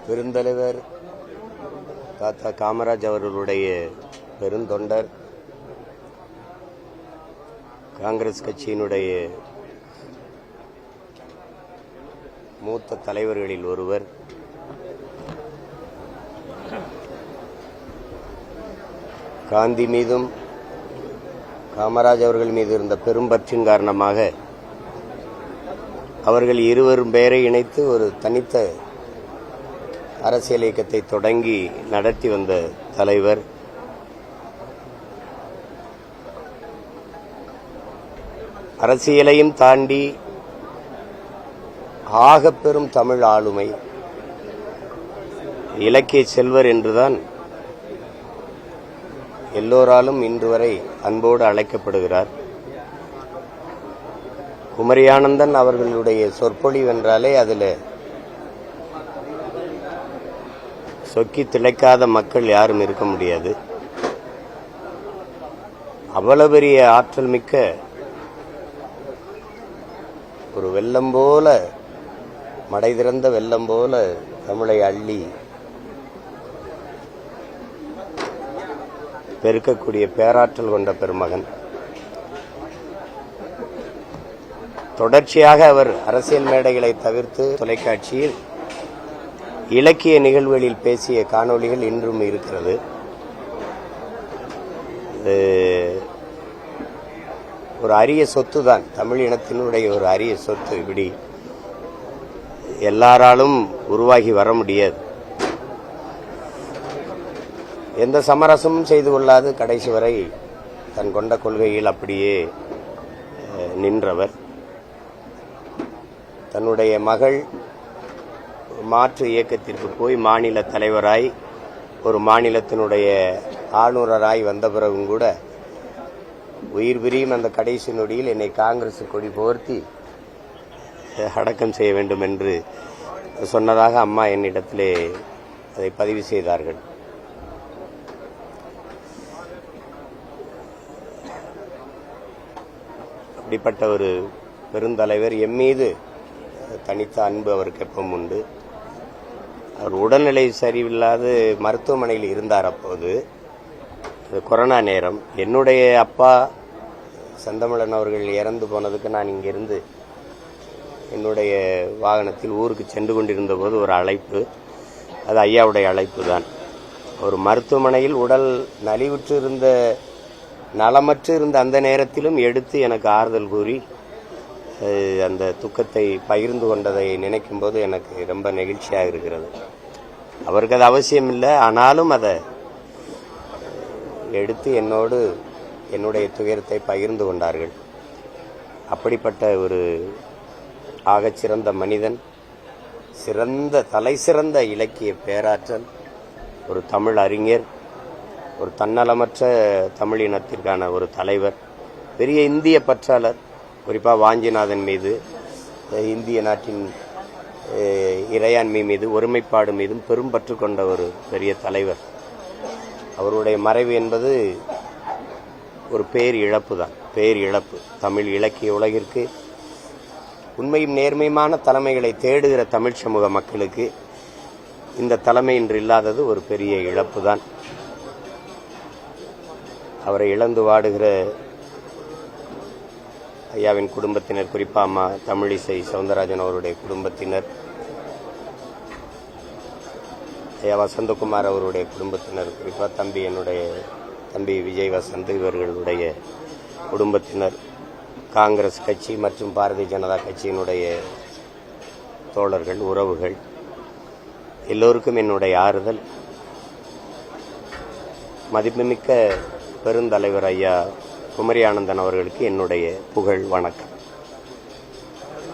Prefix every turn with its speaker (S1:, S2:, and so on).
S1: பெருந்தலைவர் தாத்தா காமராஜ் அவர்களுடைய பெருந்தொண்டர், காங்கிரஸ் கட்சியினுடைய மூத்த தலைவர்களில் ஒருவர். காந்தி மீதும் காமராஜ் அவர்கள் மீது இருந்த பெரும்பற்றின் காரணமாக அவர்கள் இருவரும் பெயரை இணைத்து ஒரு தனித்த அரசியல் இயக்கத்தை தொடங்கி நடத்தி வந்த தலைவர். அரசியலையும் தாண்டி ஆகப்பெரும் தமிழ் ஆளுமை, இலக்கிய செல்வர் என்றுதான் எல்லோராலும் இன்று வரை அன்போடு அழைக்கப்படுகிறார். குமரியானந்தன் அவர்களுடைய சொற்பொழிவு என்றாலே அதில் சொக்கி திளைக்காத மக்கள் யாரும் இருக்க முடியாது. அவ்வளவு பெரிய ஆற்றல் மிக்க ஒரு வெள்ளம் போல, மடை திறந்த வெள்ளம் போல தமிழை அள்ளி பெருக்கக்கூடிய பேராற்றல் கொண்ட பெருமகன். தொடர்ச்சியாக அவர் அரசியல் மேடைகளை தவிர்த்து தொலைக்காட்சியில் இலக்கிய நிகழ்வுகளில் பேசிய காணொளிகள் இன்றும் இருக்கிறது. ஒரு அரிய சொத்து தான், தமிழ் இனத்தினுடைய ஒரு அரிய சொத்து. இப்படி எல்லாராலும் உருவாகி வர முடியாது. எந்த சமரசமும் செய்து கொள்ளாது கடைசி வரை தன் கொண்ட கொள்கையில் அப்படியே நின்றவர். தன்னுடைய மகள் மாற்று இயக்கத்திற்கு போய் மாநில தலைவராய், ஒரு மாநிலத்தினுடைய ஆளுநராய் வந்த பிறகும் கூட உயிர் பிரியும் அந்த கடைசி நொடியில் என்னை காங்கிரஸ் கொடி போர்த்தி அடக்கம் செய்ய வேண்டும் என்று சொன்னதாக அம்மா என்னிடத்திலே அதை பதிவு செய்தார்கள். அப்படிப்பட்ட ஒரு பெருந்தலைவர். எம்மீது தனித்த அன்பு அவருக்கு எப்பவும் உண்டு. அவர் உடல்நிலை சரியில்லாது மருத்துவமனையில் இருந்தார். அப்போது கொரோனா நேரம். என்னுடைய அப்பா செந்தமிழன் அவர்கள் இறந்து போனதுக்கு நான் இங்கிருந்து என்னுடைய வாகனத்தில் ஊருக்கு சென்று கொண்டிருந்த போது ஒரு அழைப்பு, அது ஐயாவுடைய அழைப்பு தான். ஒரு மருத்துவமனையில் உடல் நலிவுற்று இருந்த, நலமற்று இருந்த அந்த நேரத்திலும் எடுத்து எனக்கு ஆறுதல் கூறி அந்த துக்கத்தை பகிர்ந்து கொண்டதை நினைக்கும் போது எனக்கு ரொம்ப நெகிழ்ச்சியாக இருக்கிறது. அவருக்கு அது அவசியம் இல்லை, ஆனாலும் அதை எடுத்து என்னோடு என்னுடைய துயரத்தை பகிர்ந்து கொண்டார்கள். அப்படிப்பட்ட ஒரு ஆகச்சிறந்த மனிதன், சிறந்த தலை சிறந்த இலக்கிய பேராற்றல், ஒரு தமிழ் அறிஞர், ஒரு தன்னலமற்ற தமிழினத்திற்கான ஒரு தலைவர், பெரிய இந்திய பற்றாளர். குறிப்பாக வாஞ்சிநாதன் மீது, இந்திய நாட்டின் இறையாண்மை மீது, ஒருமைப்பாடு மீதும் பெரும் பற்று கொண்ட ஒரு பெரிய தலைவர். அவருடைய மறைவு என்பது ஒரு பேர் இழப்பு தான், பேர் இழப்பு. தமிழ் இலக்கிய உலகிற்கு உண்மையும் நேர்மையுமான தலைமைகளை தேடுகிற தமிழ் சமூக மக்களுக்கு இந்த தலைமை இன்று இல்லாதது ஒரு பெரிய இழப்பு தான். அவரை இழந்து வாடுகிற ஐயாவின் குடும்பத்தினர், குறிப்பாக அம்மா தமிழிசை சவுந்தரராஜன் அவருடைய குடும்பத்தினர், ஐயா வசந்தகுமார் அவருடைய குடும்பத்தினர், குறிப்பாக தம்பி, என்னுடைய தம்பி விஜய் வசந்த், இவர்களுடைய குடும்பத்தினர், காங்கிரஸ் கட்சி மற்றும் பாரதிய ஜனதா கட்சியினுடைய தோழர்கள், உறவுகள், எல்லோருக்கும் என்னுடைய ஆறுதல். மதிப்புமிக்க பெருந்தலைவர் ஐயா குமரியானந்தன் அவர்களுக்கு என்னுடைய புகழ் வணக்கம்.